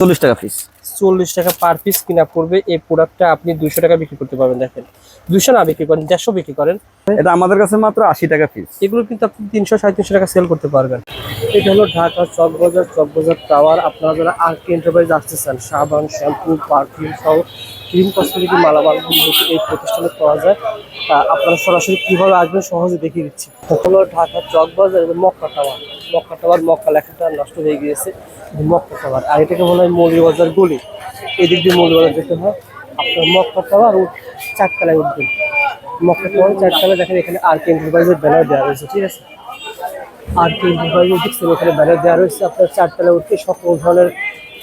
40 টাকা পিস। 40 টাকা per piece কিনা পড়বে। এই প্রোডাক্টটা আপনি 200 টাকা বিক্রি করতে পারবেন। দেখেন 200 না বিক্রি করেন, 150 বিক্রি করেন। এটা আমাদের কাছে মাত্র 80 টাকা পিস। এগুলো কিন্তু আপনি 300 350 টাকা সেল করতে পারবেন। এটা হলো ঢাকা চকবাজার টাওয়ার। আপনারা যারা আরকে এন্টারপ্রাইজ আসতে চান, সাবান, শ্যাম্পু, পারফিউম সহ ক্রিম কসমেটিক মালামালগুলো এই প্রতিষ্ঠানে পাওয়া যায়। আপনারা সরাসরি কিভাবে আসবেন সহজে দেখিয়ে দিচ্ছি। হলো ঢাকা চকবাজার এবং মক্কা টাওয়ার। মক্কা লেখাটা নষ্ট হয়ে গিয়েছে, মক্কা টাওয়ার। আর এটাকে বলা হয় মৌলভীবাজার গলি। এদিক দিয়ে মৌলভীবাজার যেতে হয়। আপনার মক্কা টাওয়ার ও 4 তলায় উঠবেন। মক্কা টাওয়ার 4 তলায় দেখেন এখানে আরকে এন্টারপ্রাইজের ব্যানার দেওয়া রয়েছে, ঠিক আছে। আরকে এন্টারপ্রাইজের দেখছেন এখানে ব্যানার দেওয়া রয়েছে। আপনার 4 তলায় উঠে সকল ধরনের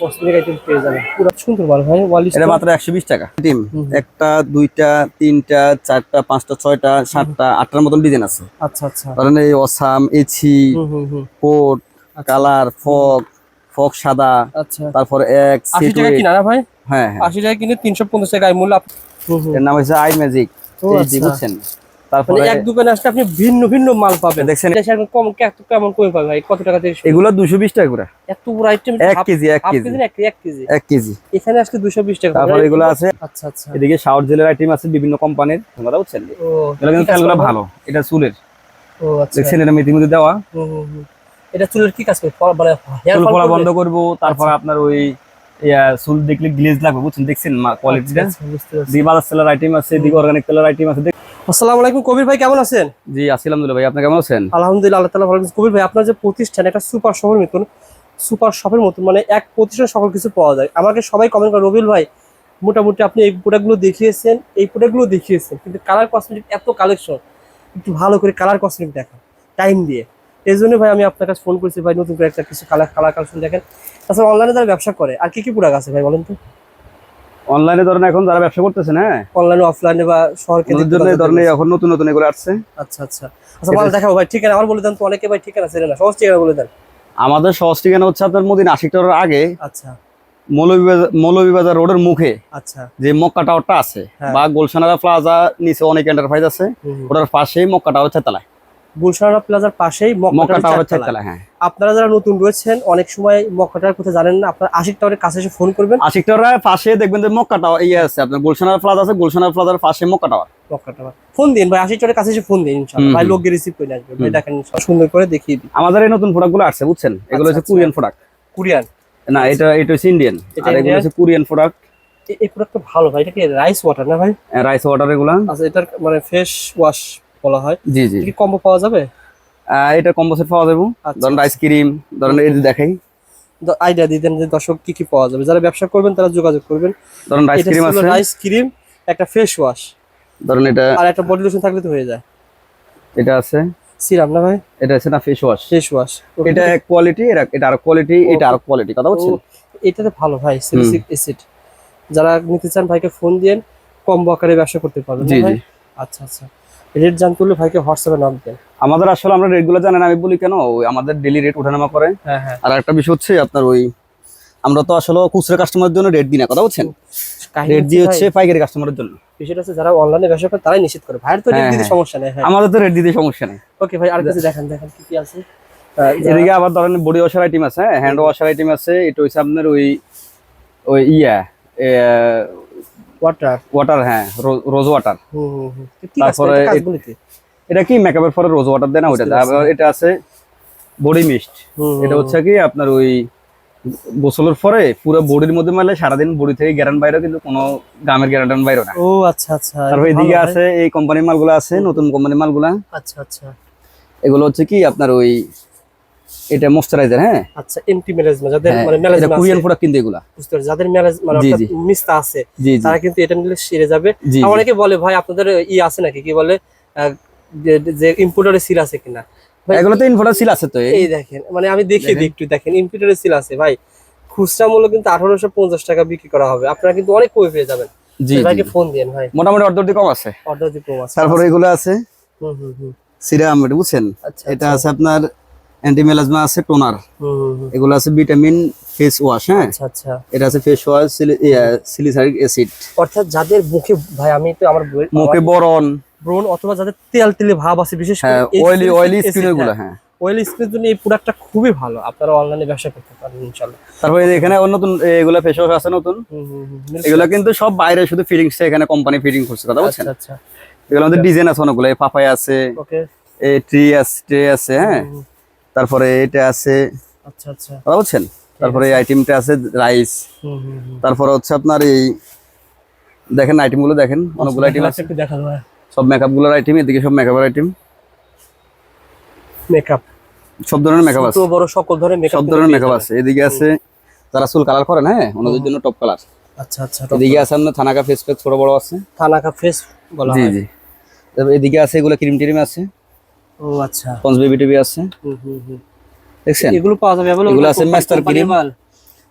কসমেটিক আইটেম পেয়ে যাবেন। পুরো সুন্দর ভালো হয়। এটা মাত্র 120 টাকা। টিম একটা, দুইটা, তিনটা, চারটা, পাঁচটা, ছয়টা, সাতটা, আটটার মতন ডিজাইন আছে। আচ্ছা আচ্ছা। ধরেন এই অসাম, এছি, কোট, কালার, ফক সাদা, আচ্ছা। তারপর 80 টাকা কিনা না ভাই? হ্যাঁ 80 টাকা কিনে 350 টাকা মূল্য। এর নাম হচ্ছে আই ম্যাজিক। এই বুঝছেন। তারপরে এক দোকানে আসলে আপনি ভিন্ন ভিন্ন মাল পাবেন। দেখছেন কম কেমন কমে পাবে ভাই? কত টাকা দিয়ে? এগুলো 220 টাকা করে। এত বড় আইটেম 1 কেজি 1 কেজি এখানে আজকে 220 টাকা। তারপর এগুলো আছে। আচ্ছা আচ্ছা। এদিকে শাওয়ার জেলের আইটেম আছে বিভিন্ন কোম্পানির, তোমরা বুঝছেন। এগুলো কিন্তু তেলগুলো ভালো। এটা চুলের। ও আচ্ছা। দেখছেন এটা মেথি মধ্যে দেওয়া। এটা চুলের কি কাজ করে? মানে চুল পড়া বন্ধ করব। তারপর আপনার ওই চুল দেখলে গ্লেজ লাগবে, বুঝছেন। দেখছেন কোয়ালিটিটা। দিবালাস তেলের আইটেম আছে, দিকে অর্গানিক তেলের আইটেম আছে। আসসালামু আলাইকুম কবির ভাই, কেমন আছেন? জি আলহামদুলিল্লাহ ভাই, আপনি কেমন আছেন? আলহামদুলিল্লাহ, আল্লাহ তাআলা ভালো আছেন। কবির ভাই, আপনার যে প্রতিষ্ঠান একটা সুপার শপের মতন মানে এক প্রতিষ্ঠানে সকল কিছু পাওয়া যায়। আমাকে সবাই কমেন্ট করে, রবিউল ভাই মোটামুটি আপনি এই প্রোডাক্টগুলো দেখিয়েছেন কিন্তু কালার কসমেটিক এত কালেকশন, একটু ভালো করে কালার কসমেটিক দেখান টাইম দিয়ে। এই জন্য ভাই আমি আপনার কাছে ফোন করেছি ভাই, নতুন করে একটা কিছু কালার কালেকশন দেখেন। তাছাড়া অনলাইনে যারা ব্যবসা করে আর কি প্রোডাক্ট আছে ভাই বলেন তো? অনলাইনে ধরেন এখন যারা ব্যবসা করতেছেন, হ্যাঁ অনলাইনে অফলাইনে বা শহরকে ধরেন এখন নতুন এগুলো আসছে। আচ্ছা আচ্ছা আচ্ছা, ভালো দেখাবো ভাই। ঠিকানা আমার বলে দেন তো, অনেকে ভাই ঠিকানা ছেড়ে না, সহজ ঠিকানা বলে দেন। আমাদের সহজ ঠিকানা হচ্ছে আপনার মদিনা আশিক টাওয়ারের আগে। আচ্ছা। মৌলভীবাজার রোডের মুখে আচ্ছা। যে মক্কা টাওয়ারটা আছে বা গুলশানারা প্লাজা নিচে অনেক এন্টারপ্রাইজ আছে, ওটার পাশেই মক্কা টাওয়ার চারতলায়। গুলশানা প্লাজার পাশেই মক্কা টাওয়ার চারতলায়। হ্যাঁ। আপনারা যারা নতুন রয়েছেন, অনেক সময় মক্কা টাওয়ার কোথায় জানেন না, আপনারা আশিক টাওয়ারের কাছে এসে ফোন করবেন। আশিক টাওয়ারের পাশে দেখবেন যে মক্কা টাওয়ার আছে, আপনার গুলশানা প্লাজা আছে, গুলশানা প্লাজার পাশে মক্কা টাওয়ার। ফোন দিন ভাই, আশিক টাওয়ারের কাছে এসে ফোন দিন, ইনশাআল্লাহ ভাই লোক রিসিভ করে আসবে ভাই। দেখেন সুন্দর করে দেখিয়ে দিই। আমাদের এই নতুন প্রোডাক্টগুলো আসছে, বুঝছেন। এগুলো হচ্ছে কোরিয়ান প্রোডাক্ট। কোরিয়ান না, এটা হচ্ছে ইন্ডিয়ান, আর এগুলো হচ্ছে কোরিয়ান প্রোডাক্ট। এই প্রোডাক্টটা ভালো ভাই। এটা কি রাইস ওয়াটার না ভাই? রাইস ওয়াটার এগুলো। আচ্ছা, এটার মানে ফেস ওয়াশ বলা হয়। জি জি। কি কম্বো পাওয়া যাবে? এটা কম্বো সেট পাওয়া যাবে। ধরেন রাইস ক্রিম, ধরেন এই দেখাই আইডিয়া দিতেন যে দর্শক কি কি পাওয়া যাবে। যারা ব্যবসা করবেন তারা যোগাযোগ করবেন। ধরেন রাইস ক্রিম আছে, রাইস ক্রিম, একটা ফেস ওয়াশ, ধরেন এটা, আর একটা বডি লোশন থাকলে তো হয়ে যায়। এটা আছে সিরাম না ভাই? এটা আছে না ফেস ওয়াশ। এটা এক কোয়ালিটি, এটা আর কোয়ালিটি, এটা আর কোয়ালিটি, কথা বুঝছেন। এটাতে ভালো ভাই, সিলিসিক অ্যাসিড। যারা নিতে চান ভাইকে ফোন দিয়েন, কম্বো আকারে ব্যবসা করতে পারবেন। জি জি। আচ্ছা আচ্ছা, রেট জানতে হলে ভাইকে হোয়াটসঅ্যাপে নাম দেন। আমাদের আসলে আমরা রেটগুলো জানেন, আমি বলি কেন, ওই আমাদের ডেইলি রেট ওঠানামা করে। হ্যাঁ হ্যাঁ। আর একটা বিষয় হচ্ছে আপনার ওই আমরা তো আসলে খুচরা কাস্টমারের জন্য রেট দিই না, কথা বুঝছেন। রেট দিয়ে হচ্ছে পাইকারি কাস্টমারের জন্য। বিষয়টা হচ্ছে যারা অনলাইনে ব্যবসা করে তারাই নিশ্চিত করে। ভাইয়ের তো রেট দিতে সমস্যা নেই। আমাদের তো রেট দিতে সমস্যা নেই। ওকে ভাই, আর কিছু দেখেন কি কি আছে। এদিকে আবার ধরেন বডি ওয়াশার আইটেম আছে, হ্যান্ড ওয়াশার আইটেম আছে। এটা হচ্ছে আপনার ওই ওয়াটার, হ্যাঁ রোজ ওয়াটার। তারপরে এটা কি মেকআপের পরে রোজ ওয়াটার দেয় না, ওইটা। এটা আছে বডি মিস্ট। এটা হচ্ছে কি আপনার ওই গোসলের পরে পুরো বডির মধ্যে মারলে সারাদিন বডি থেকে গ্যারান্ট বাইরে, কিন্তু কোনো গামের গ্যারান্ট বাইরে না। ও আচ্ছা আচ্ছা। তারপর এদিকে আছে এই কোম্পানির মালগুলো আছে, নতুন কোম্পানির মালগুলা। আচ্ছা আচ্ছা। এগুলো হচ্ছে কি আপনার ওই এটা ময়েশ্চারাইজার। হ্যাঁ আচ্ছা, এন্টি মেলাজমা যাদের মানে মেলাজমা আছে, কোরিয়ান প্রোডাক্ট কিন্তু এগুলা বুঝতে পারছেন, যাদের মেলাজমা মানে অর্থাৎ মিস্তা আছে তারা কিন্তু এটা নিলে সেরে যাবে। অনেকে বলে ভাই আপনাদের আছে নাকি, কি বলে যে ইম্পোর্টারের সিল আছে কিনা। এগুলো তো ইম্পোর্টার সিল আছে। তো এই দেখেন, মানে আমি দেখিয়ে দিই একটু, দেখেন ইম্পোর্টারের সিল আছে ভাই। খুচরা মূল্য কিন্তু 1850 টাকা বিক্রি করা হবে, আপনারা কিন্তু অনেক কমে পেয়ে যাবেন। জি ভাইকে ফোন দেন ভাই, মোটামুটি অর্ধেক কম আছে। তারপরে এগুলো আছে সিরাম, এটা বুঝছেন। এটা আছে আপনার অ্যান্টি মেলাজমা আছে, টোনার। এগুলো আছে ভিটামিন ফেস ওয়াশ। হ্যাঁ আচ্ছা। এটা আছে ফেস ওয়াশ, সিলিসারিক অ্যাসিড। অর্থাৎ যাদের মুখে ভাই, আমি তো আমার মুখে ব্রণ অথবা যাদের তেল ভাব আছে, বিশেষ করে অয়েলি স্কিন, এগুলো। হ্যাঁ, অয়েল স্কিনের জন্য এই প্রোডাক্টটা খুবই ভালো, আপনারা অনলাইনে ব্যবসা করতে পারেন ইনশাআল্লাহ। তারপরে এখানে নতুন এগুলা ফেস ওয়াশ আছে নতুন, এগুলা কিন্তু সব বাইরে, শুধু ফিটিংসটা এখানে কোম্পানি ফিটিং করছে, কথা বলছেন। আচ্ছা আচ্ছা, এগুলো আমাদের ডিজাইন আছে অনেকগুলো, পাপাই আছে, ওকে, এই ট্রে আছে, হ্যাঁ, তারপরে এটা আছে, আচ্ছা আচ্ছা, কথা বলছেন। তারপরে এই আইটেমটা আছে রাইস, তারপরে হচ্ছে আপনার এই দেখেন আইটেম গুলো দেখেন, অনেকগুলো আইটেম আছে, একটু দেখা যায় সব মেকআপ গুলোর আইটেম, এদিকে সব মেকআপের আইটেম, মেকআপ, সব ধরনের মেকআপ আছে, ছোট বড় সকল ধরনের মেকআপ, সব ধরনের মেকআপ আছে। এদিকে আছে যারা চুল কালার করেন, হ্যাঁ, ওনাদের জন্য টপ কালার। আচ্ছা আচ্ছা, এদিকে আছে আপনার থানাকা ফেস প্যাক, ছোট বড় আছে, থানাকা ফেস বলা জি হয়। জি। তারপর এদিকে আছে এগুলো ক্রিম টিম আছে, ও আচ্ছা, পন্স বেবি টিভি আছে, দেখছেন। এগুলো পাওয়া যাবে अवेलेबल, এগুলো আছে মাস্টার ক্রিম,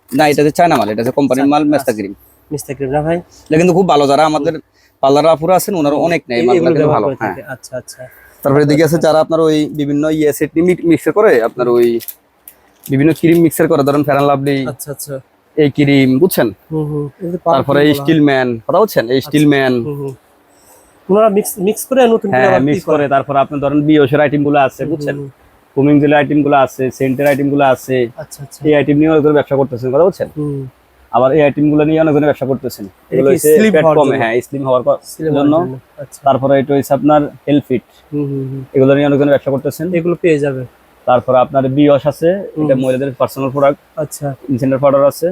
না এটা হচ্ছে চায়না মাল, এটা হচ্ছে কোম্পানির মাল, মাস্টার ক্রিম। মিস্টার ক্রিম না ভাই, এটা কিন্তু খুব ভালো, যারা আমাদের পার্লার আপুরা আছেন ওনারা অনেক নেই, মালগুলো কিন্তু ভালো, হ্যাঁ। আচ্ছা আচ্ছা। তারপরে এদিকে আছে যারা আপনার ওই বিভিন্ন সেট মিক্সার করে, আপনার ওই বিভিন্ন ক্রিম মিক্সার করে, ধরেন ফেয়ার এন্ড লাভলি, আচ্ছা আচ্ছা, এই ক্রিম বুঝছেন। তারপরে এই স্টিল ম্যান, কথা বলছেন, এই স্টিল ম্যান ওনারা মিক্স করে নতুন করে হ্যাঁ মিক্স করে। তারপর আপনি ধরেন বিওশের আইটেম গুলো আছে, বুঝছেন, কুমিং জেলের আইটেম গুলো আছে, সেন্টের আইটেম গুলো আছে, আচ্ছা আচ্ছা, এই আইটেম নিয়ে অনেক ব্যবসা করতেছেন, কথা বলছেন। আবার এই আইটেম গুলো নিয়ে অনেক ব্যবসা করতেছেন, এগুলো হচ্ছে ফ্যাট কমে, হ্যাঁ, স্লিম হওয়ার জন্য। তারপরে এটা হচ্ছে আপনার হেলথ ফিট, এগুলো নিয়ে অনেক ব্যবসা করতেছেন, এগুলো পেয়ে যাবে। তারপরে আপনার বিওশ আছে, এটা মহিলাদের পার্সোনাল প্রোডাক্ট, আচ্ছা, ইনসেন্টার পাউডার আছে।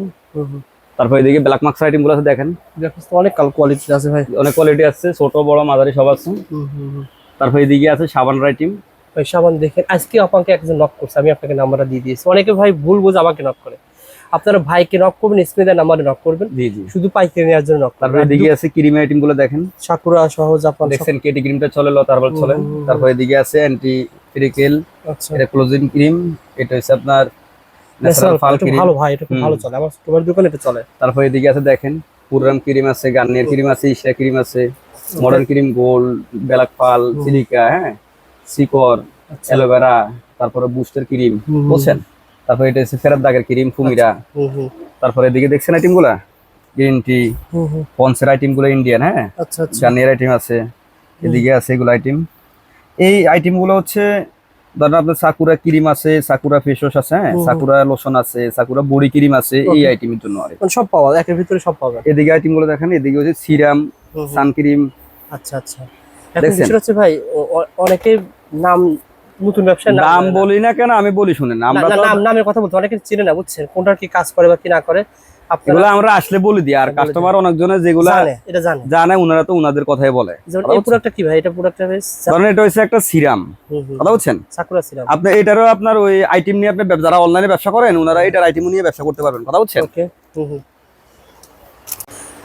তারপর এদিকে ব্ল্যাক মার্কস আইটেম গুলো আছে, দেখেন অনেক কোয়ালিটি আছে ভাই, অনেক কোয়ালিটি আছে, ছোট বড় মাঝারি সব আছে। তারপর এদিকে আছে সাবান আইটেম, ভাই সাবান দেখেন, আজকে আপনাকে একজন নক করছে, আমি আপনাকে নাম্বারটা দিয়ে দিয়েছি। অনেকে ভাই ভুল বুঝে আমাকে নক করে, আপনারা ভাইকে নক করবেন, স্ক্রিনে দেওয়া নাম্বারে নক করবেন, জি জি, শুধু পাইকারি নেওয়ার জন্য নক করবেন। তারপর এদিকে আছে ক্রিম আইটেম গুলো দেখেন, সাকুরা সহ জাপান, দেখছেন কেটি ক্রিমটা চলে, লতারবাল চলে। তারপর এদিকে আছে অ্যান্টি ফ্রিকেল, আচ্ছা, এটা ক্লোজিং ক্রিম, এটা হচ্ছে আপনার ন্যাচারাল ফাল ক্রিম, ভালো ভাই, এটা খুব ভালো চলে, আমার তোমার দোকানে এটা চলে। তারপর এদিকে আছে দেখেন পুরাম ক্রিম আছে, গার্নিয়ার ক্রিম আছে, ইশা ক্রিম আছে, মডার্ন ক্রিম, গোল্ড, ব্ল্যাক পাল, সিলিকা, হ্যাঁ, সিকর, অ্যালোভেরা, তারপরে বুস্টার ক্রিম, বুঝছেন। তারপর এটা হচ্ছে ফেরার দাগের ক্রিম, ফুমিরা। তারপরে এদিকে দেখছেন আইটেম গুলা, গ্রিন টি, পন্সের আইটেম গুলো ইন্ডিয়ান, হ্যাঁ, আচ্ছা আচ্ছা, গার্নিয়ার আইটেম আছে, এদিকে আছে এগুলো আইটেম। এই আইটেম গুলো হচ্ছে ধরেন আপনার সাকুরা ক্রিম আছে, সাকুরা ফেস ওয়াশ আছে, হ্যাঁ, সাকুরা লোশন আছে, সাকুরা বডি ক্রিম আছে, এই আইটেমের জন্য। আর সব পাওয়া যায়, একের ভিতরে সব পাওয়া যায়। এদিকে আইটেম গুলো দেখেন, এদিকে হচ্ছে সিরাম, সান ক্রিম। আচ্ছা আচ্ছা, এখন বিষয় হচ্ছে ভাই, অনেকে নাম নতুন ব্যবসায় নাম বলি না কেন, আমি বলি শুনেন, আমরা তো নামের কথা বলতে অনেকে চিনে না, বুঝছেন, কোনটার কি কাজ করে বা কি না করে, আপনারা আমরা আসলে বলি দিই। আর কাস্টমার অনেকজনে যেগুলা এটা জানে ওনারা তো ওনাদের কথাই বলে। এই প্রোডাক্টটা কি ভাই, এটা প্রোডাক্টটা ধরেন এটা হচ্ছে একটা সিরাম, কথা বলছেন, সাকুরা সিরাম। আপনি এটারও আপনার ওই আইটেম নিয়ে আপনি যারা অনলাইনে ব্যবসা করেন ওনারা এটার আইটেম নিয়ে ব্যবসা করতে পারবেন, কথা বলছেন। ওকে,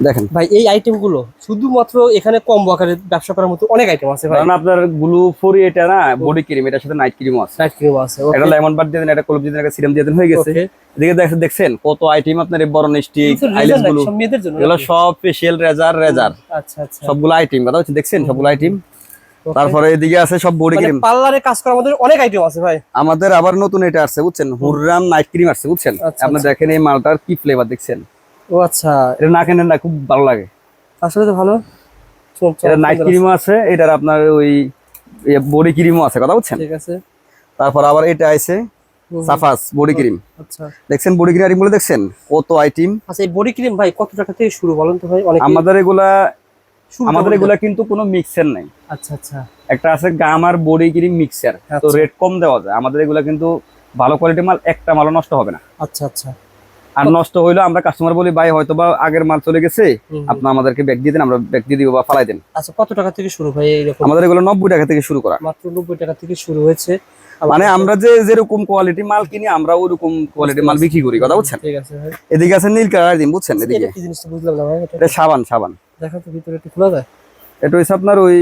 দেখেন ভাই এই আইটেম গুলো শুধুমাত্র এখানে কম আকারে ব্যবসা করার মতো অনেক আইটেম আছে ভাই। কারণ আপনার গ্লু ফরি এটা না, বডি ক্রিম, এটার সাথে নাইট ক্রিমও আছে, নাইট ক্রিম আছে, এটা লেমন বাট দিয়ে দেন, এটা ক্লোভ দিয়ে দেন, এটা সিরাম দিয়ে দেন, হয়ে গেছে। এদিকে দেখছেন কত আইটেম আপনার, এই বরন স্টিক, আইল্যান্স গুলো, এগুলো সব ফেশিয়াল রেজার, আচ্ছা আচ্ছা, সবগুলো আইটেম, কথা হচ্ছে, দেখছেন সবগুলো আইটেম। তারপরে এদিকে আছে সব বডি ক্রিম, পার্লারে কাজ করার মধ্যে অনেক আইটেম আছে ভাই। আমাদের আবার নতুন এটা আসছে, বুঝছেন, হুররাম নাইট ক্রিম আসছে, বুঝছেন। আপনি দেখেন এই মালটার কি ফ্লেভার, দেখছেন। ও আচ্ছা, এটা না কেনেন না, খুব ভালো লাগে, আসলে তো ভালো। এটা নাইট ক্রিমও আছে, এটার আপনার ওই বডি ক্রিমও আছে, কথা বলছেন। ঠিক আছে, তারপর আবার এটা আছে সাফাস বডি ক্রিম, আচ্ছা, দেখছেন বডি ক্রিম গুলো, দেখছেন কত আইটেম। আচ্ছা, এই বডি ক্রিম ভাই কত টাকা থেকে শুরু বলেন তো ভাই? অনেক আমাদের এগুলা কিন্তু কোনো মিক্সার নাই। আচ্ছা আচ্ছা, একটা আছে গাম আর বডি ক্রিম মিক্সার, তো রেট কম দেওয়া যায়। আমাদের এগুলা কিন্তু ভালো কোয়ালিটির মাল, একটা মালও নষ্ট হবে না। আচ্ছা আচ্ছা, আর নষ্ট হইলো আমরা কাস্টমার বলি ভাই হয়তো বা আগের মাল চলে গেছে, আপনি আমাদেরকে ব্যাগ দিয়ে দেন, আমরা ব্যাগ দিয়ে দিব বা ফালাই দেন। আচ্ছা, কত টাকা থেকে শুরু ভাই এইরকম? আমাদের এগুলো 90 টাকা থেকে শুরু করা, মাত্র 90 টাকা থেকে শুরু হয়েছে। মানে আমরা যেরকম কোয়ালিটি মাল কিনি আমরা ওইরকম কোয়ালিটি মাল বিক্রি করি, কথা বুঝছেন। ঠিক আছে ভাই, এদিকে আছে নীল কালার দিন, বুঝছেন। এদিকে এটা কি জিনিসটা বুঝলাম না ভাই, এটা সাবান, দেখো তো ভিতরে একটু খোলা যায়। এটা হচ্ছে আপনার ওই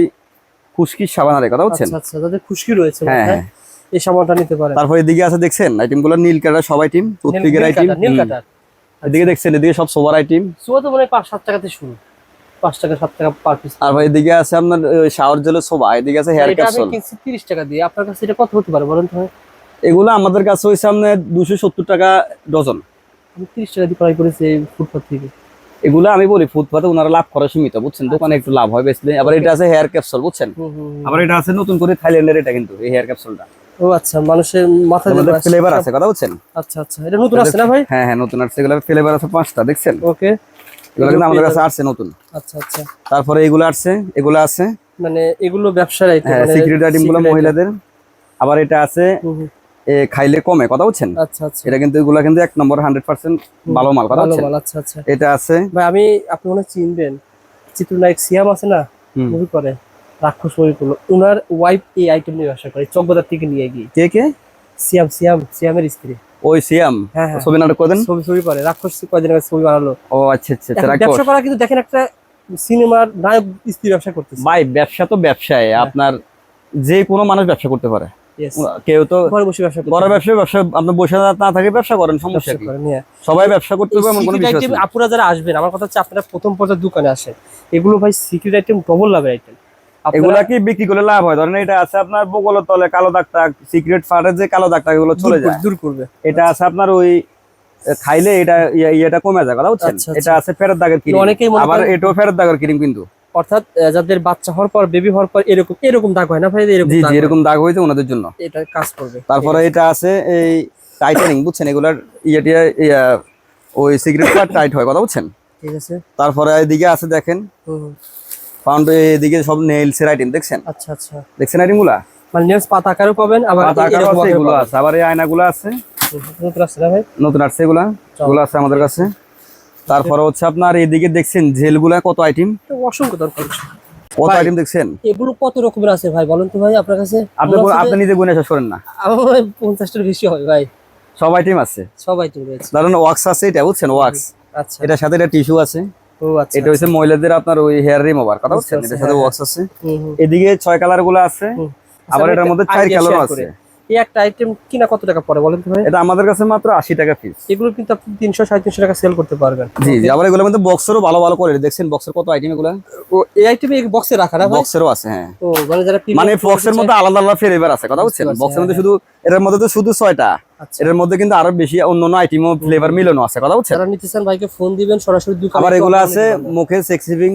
খুশকির সাবান, আর কথা বুঝছেন। আচ্ছা আচ্ছা, যাদের খুশকি রয়েছে হ্যাঁ, এই সাবানটা নিতে পারেন। তারপর এদিকে আছে দেখছেন আইটেম গুলো, নীল কালার সব আইটেম, টুথপিকের আইটেম, নীল কাটার। এদিকে দেখছেন, এদিকে সব সোবার আইটেম, সোয়া তো মানে 5-7 টাকাতে শুরু, 5 টাকা 7 টাকা পার পিস। আর ভাই এদিকে আছে আপনার শাওয়ার জেলের সোবা, এদিকে আছে হেয়ার এটা আমি ক্যাপসুল। কিনছি 30 টাকা দিয়ে, আপনার কাছে এটা কত হতে পারে বলেন তো ভাই? এগুলো আমাদের কাছে হইছে আপনার 270 টাকা ডজন। আমি 30 টাকা দিয়ে ক্রয় করেছি এই ফুটপাত থেকে। এগুলো আমি বলি ফুটপাতে ওনারা লাভ করে সীমিত, বুঝছেন, দোকানে একটু লাভ হয় বেশি। আবার এটা আছে হেয়ার ক্যাপসুল, বুঝছেন। আবার এটা আছে নতুন করে থাইল্যান্ডের, এটা কিন্তু এই হেয়ার ক্যাপসুলটা ও আচ্ছা, মানুষের মাথা দিয়ে ফ্লেভার আছে, কথা বলছেন? আচ্ছা আচ্ছা, এটা নতুন আছে না ভাই? হ্যাঁ হ্যাঁ, নতুন আসছে, এগুলো ফ্লেভার আছে 5টা, দেখছেন? ওকে, এগুলো কিন্তু আমাদের কাছে আসছে নতুন। আচ্ছা আচ্ছা, তারপরে এগুলো আসছে, এগুলো আছে, মানে এগুলো ব্যবসার আইটেম, হ্যাঁ, মানে সিক্রেট আইটেম গুলো মহিলাদের। আবার এটা আছে খাইলে কমে, কথা বলছেন? আচ্ছা আচ্ছা, এটা কিন্তু এগুলা কিন্তু 1 নম্বর 100% ভালো মাল, কথা ভালো বলছেন? মাল, আচ্ছা আচ্ছা। এটা আছে ভাই আমি, আপনি মনে হয় চিনবেন, চিত্রনায়ক সিয়াম আছে না, মুভি করে রাক্ষস মুভি করলো, ওনার ওয়াইফ এই আইটেম নিয়ে ব্যবসা করে, চকবাজার থেকে নিয়ে গিয়ে। কে কে? সিয়াম, সিয়ামের স্ত্রী। ওই সিয়াম হ্যাঁ হ্যাঁ, ছবি নাটক করেন, ছবি করে রাক্ষস, কয়দিন আগে ছবি বানালো। ও আচ্ছা আচ্ছা, এখন ব্যবসা করা কিন্তু দেখেন, একটা সিনেমার নায়ক স্ত্রী ব্যবসা করতেছে। ভাই ব্যবসা তো ব্যবসায়, আপনার যে কোনো মানুষ ব্যবসা করতে পারে, Yes, কেউ তো ঘরে বসে ব্যবসা করতে বড় ব্যবসা আপনি বসে না থাকে ব্যবসা করেন, সমস্যা কি? করেন, হ্যাঁ। সবাই ব্যবসা করতে পারবে এমন কোনো সিক্রেট বিষয় আইটেম নেই। আপুরা যারা আসবেন, আমার কথা হচ্ছে আপনারা প্রথম পর্যায়ে দোকানে আসেন, এগুলো ভাই সিক্রেট আইটেম, ডবল লাভের আইটেম। এগুলা কি বিক্রি করে লাভ হয়? ধরেন এটা আছে আপনার বগলের তলে কালো দাগ টাগ, সিক্রেট ফাটের যে কালো দাগ টাগ, এগুলো চলে যায়, দূর করবে। এটা আছে আপনার ওই খাইলে এটা ইয়েটা কমে যায়, কথা বুঝছেন? আচ্ছা, এটা আছে ফেরত দাগের ক্রিম, অনেকেই মনে আবার করেন- এটাও ফেরত দাগের ক্রিম কিন্তু। অর্থাৎ যাদের বাচ্চা হওয়ার পর, বেবি হওয়ার পর এরকম দাগ হয় না ভাই, এরকম জি দাগ জি, হয়। এরকম দাগ হয়েছে ওনাদের জন্য, এটা কাজ করবে। তারপরে এটা আছে এই টাইটেনিং, বুঝছেন? এগুলার ওই সিগারেট কার্ড টাইট হয়, কথা বুঝছেন? ঠিক আছে। তারপরে এদিকে আছে দেখেন পাউন্ড, এদিকে সব নেইলস এর আইটেম, দেখছেন? আচ্ছা আচ্ছা, দেখছেন আইটেম গুলা? মানে নেলস পাতা আকারও পাবেন, আবার পাতা আকারও এরকম আছে, আকারেও এগুলো পাবেন। আছে, আবার এই আয়নাগুলো আছে, নতুন আসছে না ভাই? নতুন আসছে এগুলা, এগুলো আছে আমাদের কাছে। তারপরে হচ্ছে আপনার এদিকে দেখছেন জেলগুলা কত আইটেম, তো অসংখ্য দরকার। কত ভাই, আইটেম দেখছেন? এগুলো কত রকমের আছে ভাই, বলেন তো ভাই আপনার কাছে? আপনি আপনি নিজে গুনে শেষ করেন না, আমার মনে হয় 50টার বেশি হবে ভাই, সব আইটেম আছে। সব আইটেম রয়েছে। ধরেন ওয়াক্স আছে, এটা বুঝছেন, ওয়াক্স, আচ্ছা, এটার সাথে এটা টিস্যু আছে, ও আচ্ছা, এটা হচ্ছে মহিলাদের আপনার ওই হেয়ার রিমুভার, কথা বুঝছেন? বুঝতে এটার পারছি, সাথে হ্যাঁ, ওয়াক্স আছে, হুম। এদিকে 6 কালার গুলো আছে, আবার আচ্ছা, এটার মধ্যে 4 idea কালার share আছে। করে। এই একটা আইটেম কিনা কত টাকা পড়ে বলেন তো ভাই? এটা আমাদের কাছে মাত্র 80 টাকা পিস। এগুলো কিন্তু আপনি 300-350 টাকা সেল করতে পারবেন। জি জি, আবার এগুলোর মধ্যে বক্সেরও ভালো ভালো করে দেখছেন, বক্সের কত আইটেম এগুলো, ও এই আইটেম এই বক্সে রাখা না ভাই? বক্সেরও আছে, হ্যাঁ। ও মানে যারা মানে বক্সের মধ্যে আলাদা আলাদা ফ্লেভার আছে, কথা বুঝছেন? পারছি, বক্সের মধ্যে হ্যাঁ, শুধু, এটার মধ্যে তো শুধু 6টা, আচ্ছা, এর মধ্যে কিন্তু আরো বেশি অন্যান্য আইটেমও ফ্লেভার মিলানো আছে, কথা বুঝছেন? যারা নিতে চান ভাইকে ফোন দিবেন, সরাসরি দোকানে আবার একটু এগুলো online আছে নিতে পারবেন। মুখে সেক্সিভিং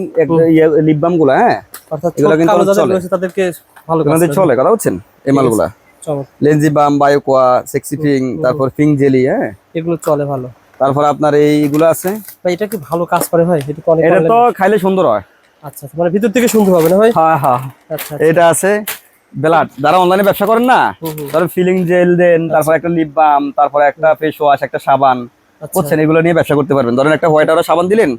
লিপ বাম গুলা, হ্যাঁ, অর্থাৎ এগুলো কিন্তু কালো অনেক যাদের চলে। রয়েছে তাদেরকে ভালো কাজ আমাদের করে। চলে, কথা বুঝছেন? এই মালগুলা চমৎকার, লেনজি বাম, বায়োকোয়া, সেক্সিফিং, তারপর ফিং জেলি, হ্যাঁ, এগুলো চলে ভালো। তারপর আপনার এইগুলো আছে। ভাই এটা কি ভালো কাজ করে ভাই? এটা তো অনেক এটা তো online- খাইলে সুন্দর হয়, আচ্ছা, মানে ভিতর থেকে সুন্দর হবে না ভাই? হ্যাঁ হ্যাঁ। আচ্ছা, এটা আছে ব্লাড, যারা অনলাইনে ব্যবসা করেন না, ধরেন ফিলিং জেল দেন, তারপর একটা লিপ বাম, তারপর একটা ফেস ওয়াশ, একটা সাবান, বুঝছেন? এগুলো নিয়ে ব্যবসা করতে পারবেন। ধরেন একটা হোয়াইট আর সাবান দিলেন,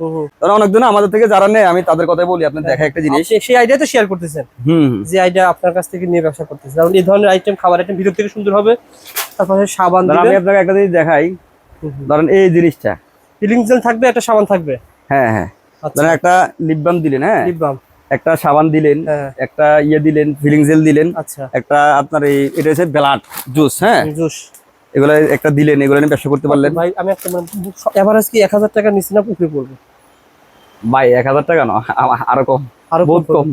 ধরেন অনেকজন আমাদের থেকে যারা নেয়, আমি তাদের কথাই বলি, আপনি দেখা একটা জিনিস, আপনি সেই আইডিয়া তো শেয়ার করতেছেন, হুম, যে আইডিয়া আপনার কাছ থেকে নিয়ে ব্যবসা করতেছেন, কারণ এই ধরনের আইটেম, খাবার আইটেম ভিতর থেকে সুন্দর হবে, তারপরে সাবান ধরেন আমি দিবেন, আপনাকে একটা জিনিস দেখাই, ধরেন এই জিনিসটা, ফিলিং জেল থাকবে, একটা সাবান থাকবে, হ্যাঁ হ্যাঁ, আচ্ছা, ধরেন একটা লিপ বাম দিলেন, হ্যাঁ, লিপ বাম, একটা সাবান দিলেন, হ্যাঁ, একটা ইয়ে দিলেন, ফিলিং জেল দিলেন, আচ্ছা, একটা আপনার এই এটা হচ্ছে ব্লাড জুস, হ্যাঁ, জুস, এগুলো একটা দিলেন, এগুলো নিয়ে ব্যবসা করতে পারলেন। ভাই আমি একটা এভারেজ কি 1000 টাকা নিচে না উপরে পড়বে? ভাই 1000 টাকা না, আরো কম, আরো বহুত কম।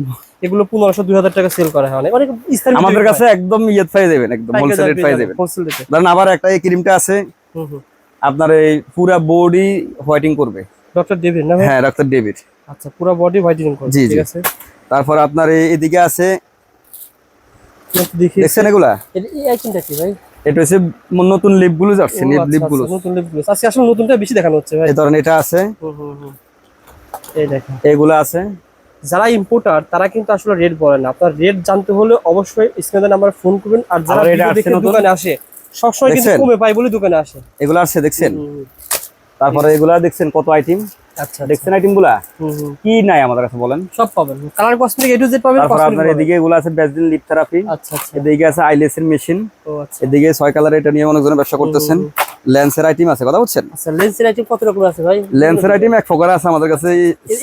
এগুলো 1500-2000 টাকা সেল করা হয় অনেক অনেক স্থানীয় আমাদের কাছে একদম ইয়ে পাই যাবেন, একদম হোলসেল রেট পাই যাবেন। হোলসেল রেটে। ধরেন আবার একটা এই ক্রিমটা আছে, আপনার এই পুরা বডি হোয়াইটিং করবে, ডক্টর ডেভিড না ভাই? হ্যাঁ, ডাক্তার ডেভিড। আচ্ছা, পুরো বডি হোয়াইটেনিং করবে, জি, ঠিক জি। আছে। তারপর আপনার এদিকে আছে, একটু দেখি দেখছেন এগুলা, এই আইটেমটা কি ভাই? এটা হচ্ছে নতুন লিপ গুলো যাচ্ছে, ও, লিপ গুলো, আচ্ছা, নতুন লিপগুলো আজকে আসলে নতুনটা বেশি দেখানো হচ্ছে ভাই। এই ধরেন এটা আছে, এই দেখেন, এগুলা আছে। যারা ইম্পোর্টার তারা কিন্তু আসলে রেট বলে না, আপনার রেট জানতে হলে অবশ্যই স্ক্রিনে নাম্বারে ফোন করবেন, আর যারা আবার এটা ভিডিও আসছে দেখে নতুন। দোকানে আসে সবসময় কিন্তু দেখছেন? কমে পায় বলে দোকানে আসে। এগুলা আছে, দেখছেন? তারপরে এগুলা দেখছেন কত আইটেম, আচ্ছা, দেখছেন আইটেম গুলা হুম, কি নাই আমাদের কাছে বলেন? সব পাবেন, colour cosmetic A to Z পাবেন। তারপর cosmetic আপনার পাবেন। এদিকে এগুলো আছে বেসলিন লিপ থেরাপি, আচ্ছা আচ্ছা, এদিকে আছে আইলেসের মেশিন, ও আচ্ছা, এদিকে 6 কালার, এটা নিয়ে অনেকজন ব্যবসা করতেছেন। লেন্সের আইটেম আছে, কথা বলছেন? আচ্ছা, লেন্সের আইটেম কত রকম আছে ভাই? লেন্সের আইটেম এক প্রকার আছে আমাদের কাছে,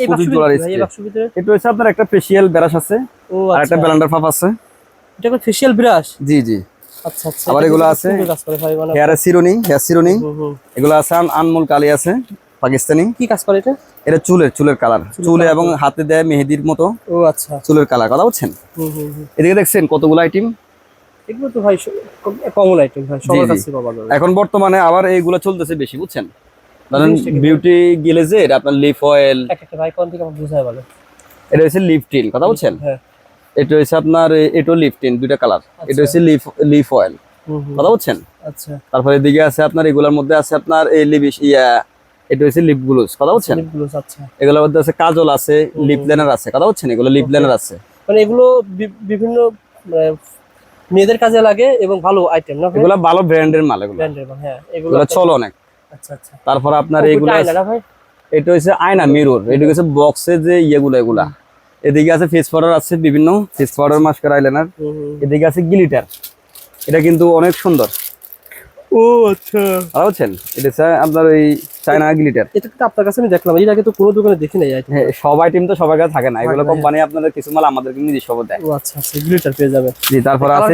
এই বাক্স $25 ভাই, এই বাক্স ভিতরে এটা হচ্ছে আপনার একটা ফেশিয়াল ব্রাশ আছে, ও আর আচ্ছা, একটা ব্লেন্ডার পাপ আছে। এটা একটা ফেশিয়াল ব্রাশ। জি জি। আচ্ছা আচ্ছা, আবার এটা এগুলো কিন্তু আছে সুন্দর কাজ করে ভাই, মানে হেয়ার সিরোনি, এগুলো আছে আনমোল কালি আছে, পাকিস্তানি। কি কাজ করে এটা? এটা চুলের কালার, চুলে এবং হাতে দেয় মেহেদির মতো ও আচ্ছা, চুলের কালার, কথা বলছেন? এদিকে দেখছেন কতগুলো আইটেম, এগুলো তো ভাই কমন আইটেম ভাই, সবার জি। কাছে পাওয়া যাবে। এখন বর্তমানে আবার এইগুলো চলতেছে বেশি, বুঝছেন? ধরেন জিনিসটা কি? বিউটি গ্লেজের আপনার লিফ অয়েল, একটা ভাই কোন থেকে আমার বুঝায় বলে। এটা হচ্ছে লিফ টিল, কথা বলছেন? হ্যাঁ, এটা হচ্ছে আপনার এটো লিফটিন, দুইটা কালার। এটা হচ্ছে লিফ অয়েল, কথা বলছেন। আচ্ছা, তারপরে এদিকে আছে আপনার, এগুলোর মধ্যে আছে আপনার এই লিবিশ এটা হচ্ছে লিপ গ্লোজ, কথা বলছেন। লিপগুলোস, আচ্ছা। এগুলোর মধ্যে আছে কাজল আছে, লিপ লাইনার আছে, কথা বলছেন। এগুলো লিপ লাইনার আছে। মানে এগুলো বিভিন্ন মানে, মেয়েদের কাজে লাগে এবং ভালো আইটেম না ভাই? এগুলো ভালো ব্র্যান্ডের মাল, এগুলো ব্র্যান্ডের, হ্যাঁ এগুলো এগুলো চলো অনেক। আচ্ছা আচ্ছা। তারপর আপনার ওইটা এইগুলো আয়না না ভাই? এটা হচ্ছে আয়না, মিরর। এটা হচ্ছে বক্সে যে ইয়েগুলো, এগুলা। এদিকে আছে ফেস পাউডার আছে, বিভিন্ন ফেস পাউডার, মাস্কারা, আইলাইনার। এদিকে আছে গ্লিটার, এটা কিন্তু অনেক সুন্দর। ও আচ্ছা, আর বুঝছেন, এটা হচ্ছে আপনার ওই চায়না গ্লিটার। এটা তো আপনার কাছে আমি দেখলাম, এর আগে তো কোনো দোকানে দেখি নাই আইটেম। হ্যাঁ, সব আইটেম তো সবার কাছে থাকে না, এগুলো থাকে না, কোম্পানি আপনাদের কিছু মাল আমাদেরকে নিজস্ব দেয়। ও আচ্ছা আচ্ছা, গ্লিটার পেয়ে যাবেন। জি, তারপর আছে